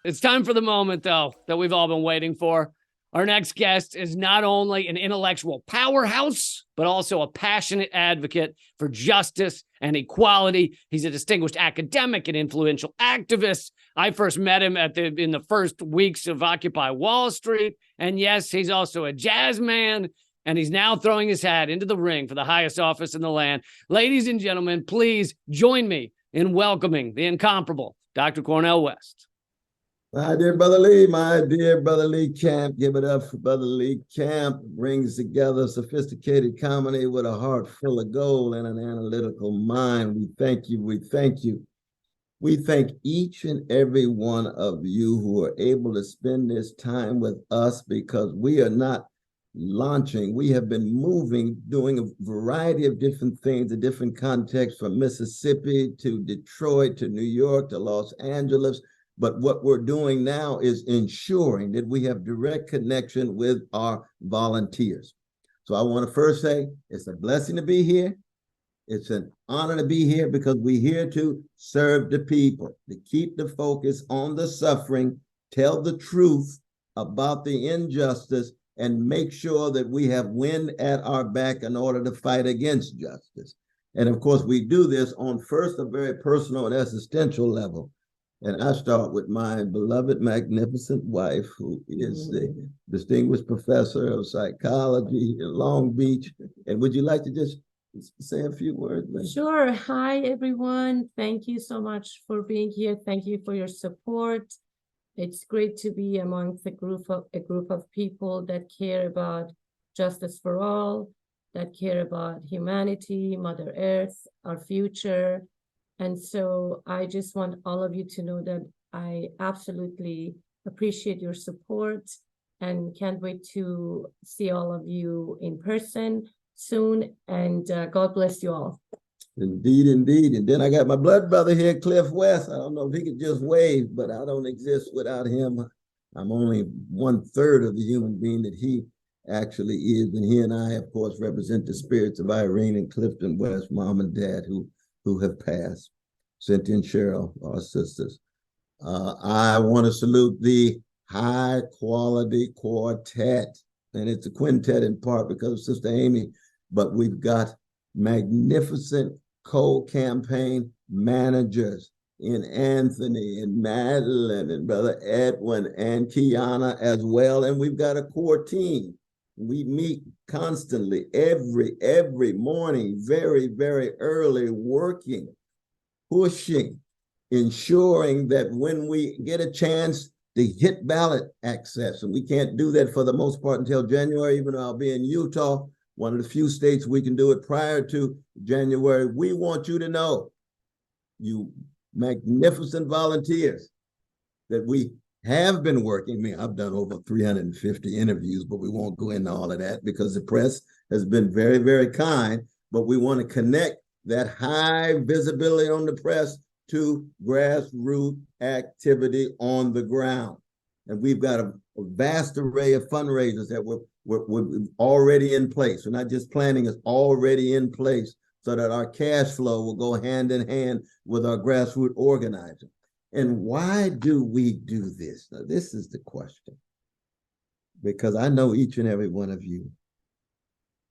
It's time for the moment, though, that we've all been waiting for. Our next guest is not only an intellectual powerhouse, but also a passionate advocate for justice and equality. He's a distinguished academic and influential activist. I first met him in the first weeks of Occupy Wall Street. And yes, he's also a jazz man, and he's now throwing his hat into the ring for the highest office in the land. Ladies and gentlemen, please join me in welcoming the incomparable Dr. Cornel West. My dear brother Lee Camp, give it up for brother Lee Camp. Brings together sophisticated comedy with a heart full of gold and an analytical mind. We thank you. We thank you. We thank each and every one of you who are able to spend this time with us, because we are not launching. We have been moving, doing a variety of different things, a different context, from Mississippi to Detroit to New York to Los Angeles. But what we're doing now is ensuring that we have direct connection with our volunteers. So I want to first say it's a blessing to be here. It's an honor to be here, because we're here to serve the people, to keep the focus on the suffering, tell the truth about the injustice, and make sure that we have wind at our back in order to fight against justice. And of course, we do this on first a very personal and existential level. And I start with my beloved, magnificent wife, who is the distinguished professor of psychology in Long Beach. And would you like to just say a few words, man? Sure. Hi, everyone. Thank you so much for being here. Thank you for your support. It's great to be amongst a group of people that care about justice for all, that care about humanity, Mother Earth, our future. And so I just want all of you to know that I absolutely appreciate your support and can't wait to see all of you in person soon. And God bless you all. Indeed, indeed. And then I got my blood brother here, Cliff West. I don't know if he could just wave, but I don't exist without him. I'm only 1/3 of the human being that he actually is. And he and I, of course, represent the spirits of Irene and Clifton West, mom and dad, who have passed. Cynthia and Cheryl, our sisters. I want to salute the high quality quartet. And it's a quintet in part because of Sister Amy, but we've got magnificent co-campaign managers in Anthony and Madeline and Brother Edwin and Kiana as well. And we've got a core team. We meet constantly every morning, very, very early, working, pushing, ensuring that when we get a chance to hit ballot access, and we can't do that for the most part until January, even though I'll be in Utah, one of the few states we can do it prior to January. We want you to know, you magnificent volunteers, that we have been working. I mean, I've done over 350 interviews, but we won't go into all of that because the press has been very, very kind. But we want to connect that high visibility on the press to grassroots activity on the ground. And we've got a vast array of fundraisers that we're already in place. We're not just planning, it's already in place, so that our cash flow will go hand in hand with our grassroots organizing. And why do we do this? Now, this is the question. Because I know each and every one of you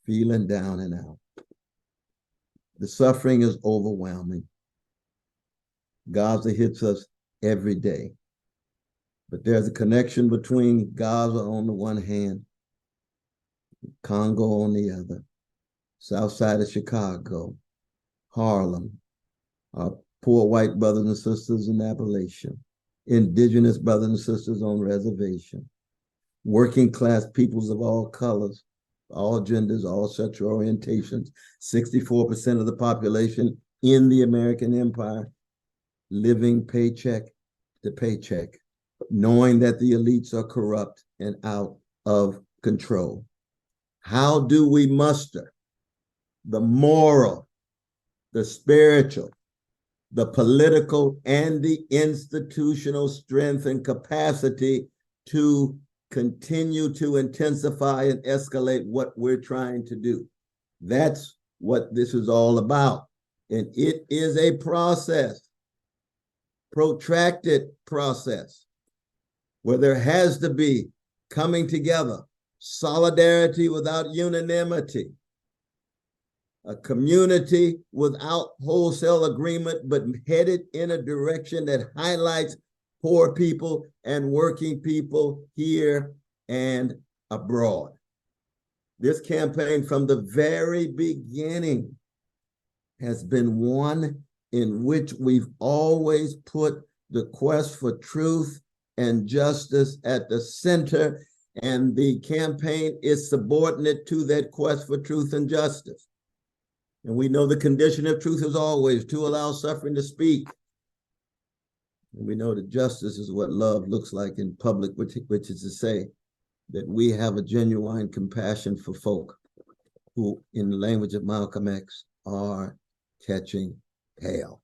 feeling down and out. The suffering is overwhelming. Gaza hits us every day. But there's a connection between Gaza on the one hand, Congo on the other, south side of Chicago, Harlem, our poor white brothers and sisters in Appalachia, indigenous brothers and sisters on reservation, working class peoples of all colors, all genders, all sexual orientations, 64% of the population in the American empire, living paycheck to paycheck, knowing that the elites are corrupt and out of control. How do we muster the moral, the spiritual, the political, and the institutional strength and capacity to continue to intensify and escalate what we're trying to do? That's what this is all about. And it is a process, protracted process. where there has to be coming together, solidarity without unanimity, a community without wholesale agreement, but headed in a direction that highlights poor people and working people here and abroad. This campaign from the very beginning has been one in which we've always put the quest for truth and justice at the center, and the campaign is subordinate to that quest for truth and justice. And we know the condition of truth is always to allow suffering to speak. And we know that justice is what love looks like in public, which is to say that we have a genuine compassion for folk who, in the language of Malcolm X, are catching hell.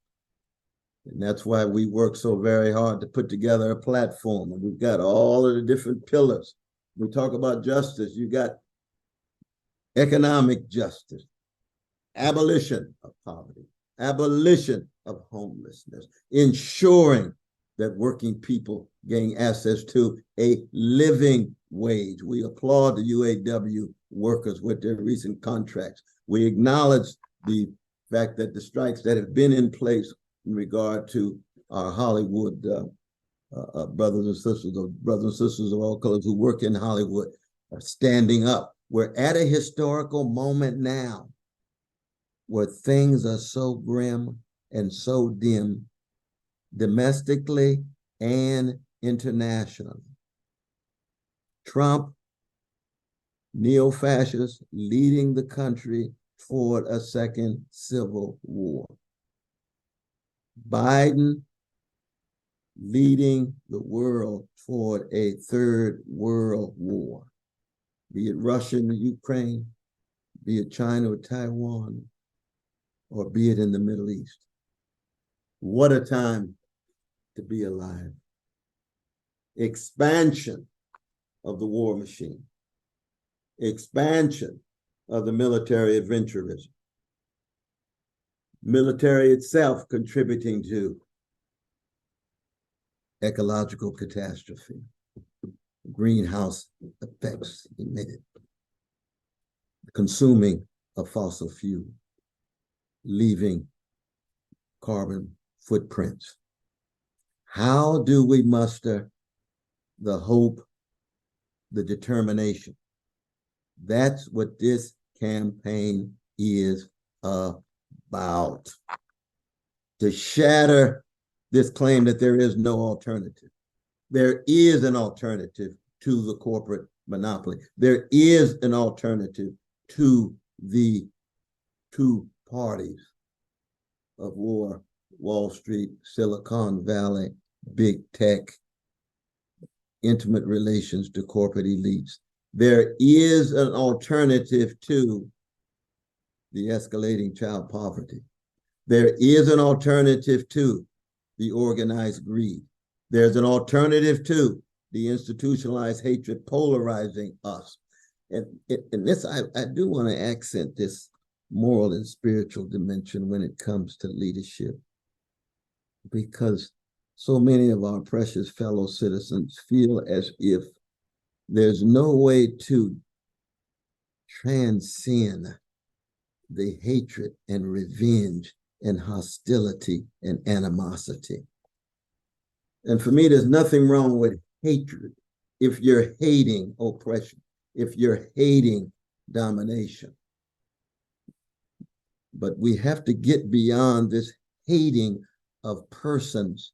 And that's why we work so very hard to put together a platform. And we've got all of the different pillars. We talk about justice. You got economic justice, abolition of poverty, abolition of homelessness, ensuring that working people gain access to a living wage. We applaud the UAW workers with their recent contracts. We acknowledge the fact that the strikes that have been in place in regard to our Hollywood brothers and sisters of all colors who work in Hollywood are standing up. We're at a historical moment now where things are so grim and so dim, domestically and internationally. Trump, neo-fascists leading the country toward a second civil war. Biden leading the world toward a third world war, be it Russia and Ukraine, be it China or Taiwan, or be it in the Middle East. What a time to be alive. Expansion of the war machine, expansion of the military adventurism, military itself contributing to ecological catastrophe, greenhouse effects emitted, consuming of fossil fuel, leaving carbon footprints. How do we muster the hope, the determination? That's what this campaign is about. To shatter this claim that there is no alternative. There is an alternative to the corporate monopoly. There is an alternative to the two parties of war, Wall Street, Silicon Valley, big tech, intimate relations to corporate elites. There is an alternative to the escalating child poverty. There is an alternative to the organized greed. There's an alternative to the institutionalized hatred polarizing us. And this, I do want to accent this moral and spiritual dimension when it comes to leadership, because so many of our precious fellow citizens feel as if there's no way to transcend the hatred and revenge and hostility and animosity. And for me, there's nothing wrong with hatred if you're hating oppression, if you're hating domination. But we have to get beyond this hating of persons,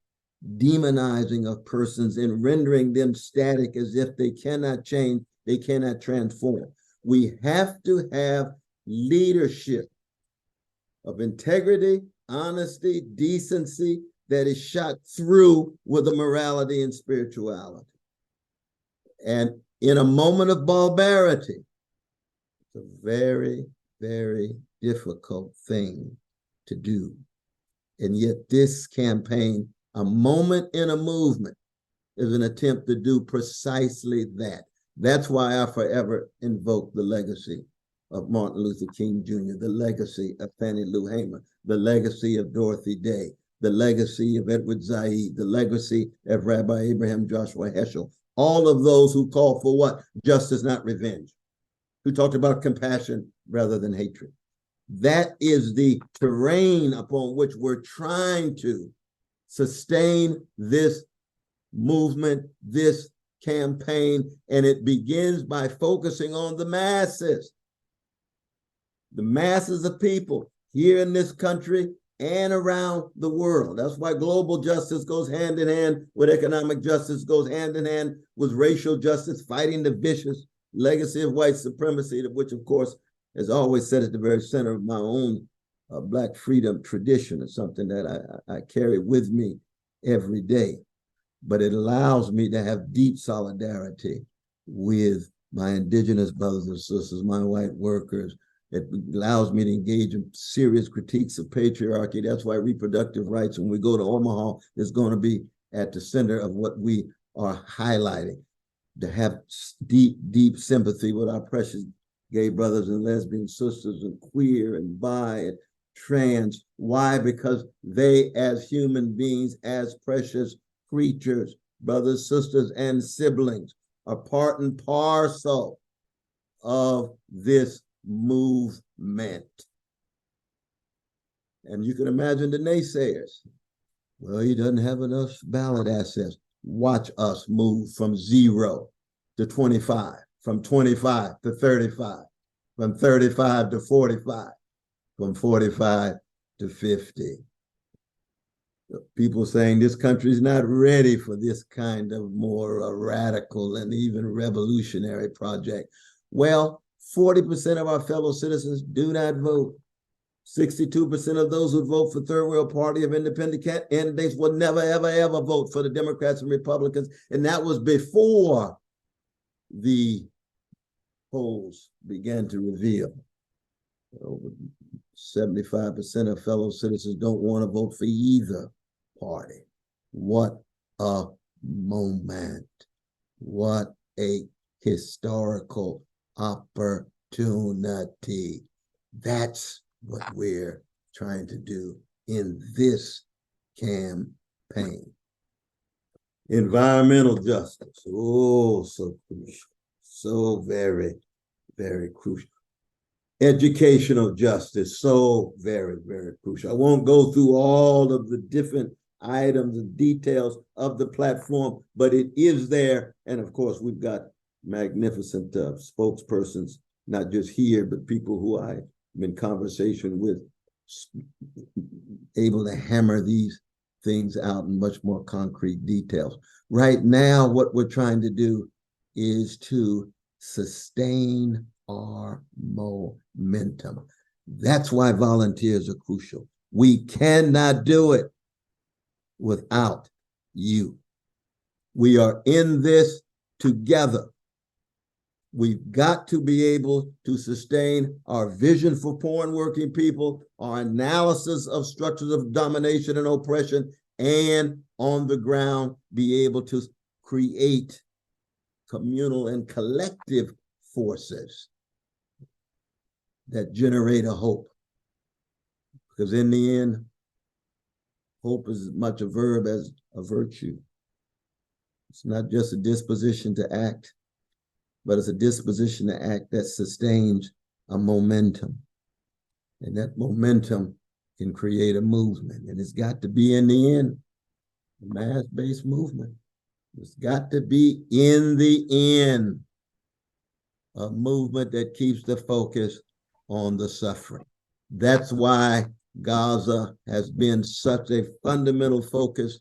demonizing of persons, and rendering them static as if they cannot change, they cannot transform. We have to have leadership of integrity, honesty, decency that is shot through with a morality and spirituality. And in a moment of barbarity, it's a very, very difficult thing to do. And yet this campaign, a moment in a movement, is an attempt to do precisely that. That's why I forever invoke the legacy of Martin Luther King Jr., the legacy of Fannie Lou Hamer, the legacy of Dorothy Day, the legacy of Edward Said, the legacy of Rabbi Abraham Joshua Heschel, all of those who called for what? Justice, not revenge, who talked about compassion rather than hatred. That is the terrain upon which we're trying to sustain this movement, this campaign, and it begins by focusing on the masses of people here in this country and around the world. That's why global justice goes hand in hand with economic justice, goes hand in hand with racial justice, fighting the vicious legacy of white supremacy, which, of course, has always sat at the very center of my own Black freedom tradition. It's something that I carry with me every day. But it allows me to have deep solidarity with my indigenous brothers and sisters, my white workers. It allows me to engage in serious critiques of patriarchy. That's why reproductive rights, when we go to Omaha, is going to be at the center of what we are highlighting. To have deep, deep sympathy with our precious gay brothers and lesbian sisters and queer and bi and trans. Why? Because they, as human beings, as precious creatures, brothers, sisters, and siblings, are part and parcel of this movement. And you can imagine the naysayers. Well, he doesn't have enough ballot assets. Watch us move from 0 to 25, from 25 to 35, from 35 to 45, from 45 to 50. People saying this country is not ready for this kind of more radical and even revolutionary project. Well, 40% of our fellow citizens do not vote. 62% of those who vote for third world party of independent candidates will never, ever, ever vote for the Democrats and Republicans. And that was before the polls began to reveal. Over 75% of fellow citizens don't want to vote for either party. What a moment. What a historical opportunity. That's what we're trying to do in this campaign. Environmental justice. Oh, so crucial. So very, very crucial. Educational justice. So very, very crucial. I won't go through all of the different items and details of the platform, but it is there. And of course, we've got magnificent spokespersons, not just here, but people who I've been in conversation with, able to hammer these things out in much more concrete details. Right now, what we're trying to do is to sustain our momentum. That's why volunteers are crucial. We cannot do it without you. We are in this together. We've got to be able to sustain our vision for poor and working people, our analysis of structures of domination and oppression, and on the ground, be able to create communal and collective forces that generate a hope. Because in the end, hope is as much a verb as a virtue. It's not just a disposition to act, but it's a disposition to act that sustains a momentum. And that momentum can create a movement. And it's got to be, in the end, a mass-based movement. It's got to be, in the end, a movement that keeps the focus on the suffering. That's why Gaza has been such a fundamental focus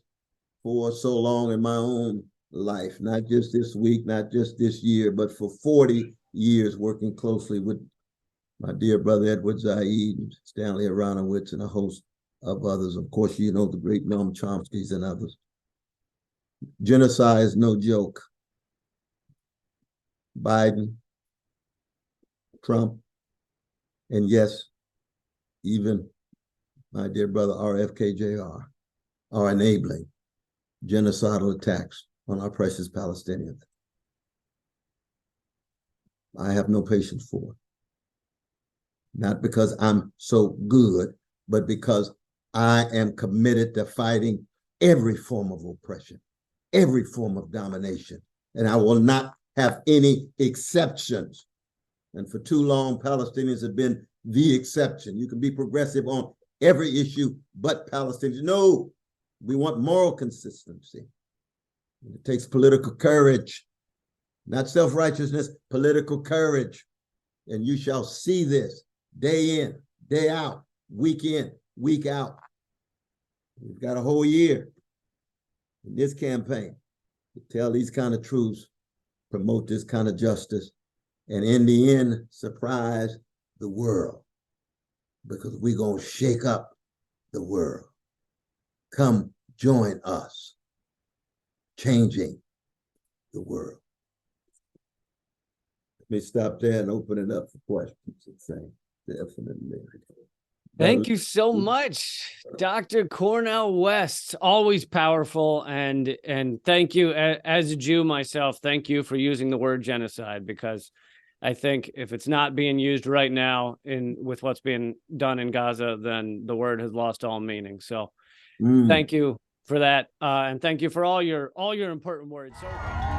for so long in my own life, not just this week, not just this year, but for 40 years, working closely with my dear brother Edward Said, Stanley Aronowitz, and a host of others. Of course, you know, the great Noam Chomsky's and others. Genocide is no joke. Biden, Trump, and yes, even my dear brother RFK Jr. are enabling genocidal attacks on our precious Palestinians. I have no patience for it. Not because I'm so good, but because I am committed to fighting every form of oppression, every form of domination, and I will not have any exceptions. And for too long, Palestinians have been the exception. You can be progressive on every issue but Palestinians. No, we want moral consistency. It takes political courage, not self-righteousness, political courage. And you shall see this day in, day out, week in, week out. We've got a whole year in this campaign to tell these kind of truths, promote this kind of justice, and in the end, surprise the world, because we're going to shake up the world. Come join us, changing the world. Let me stop there and open it up for questions and say, definitely. Thank you so much, Dr. Cornel West. Always powerful, and thank you, as a Jew myself, thank you for using the word genocide, because I think if it's not being used right now with what's being done in Gaza, then the word has lost all meaning. So thank you for that, and thank you for all your important words. So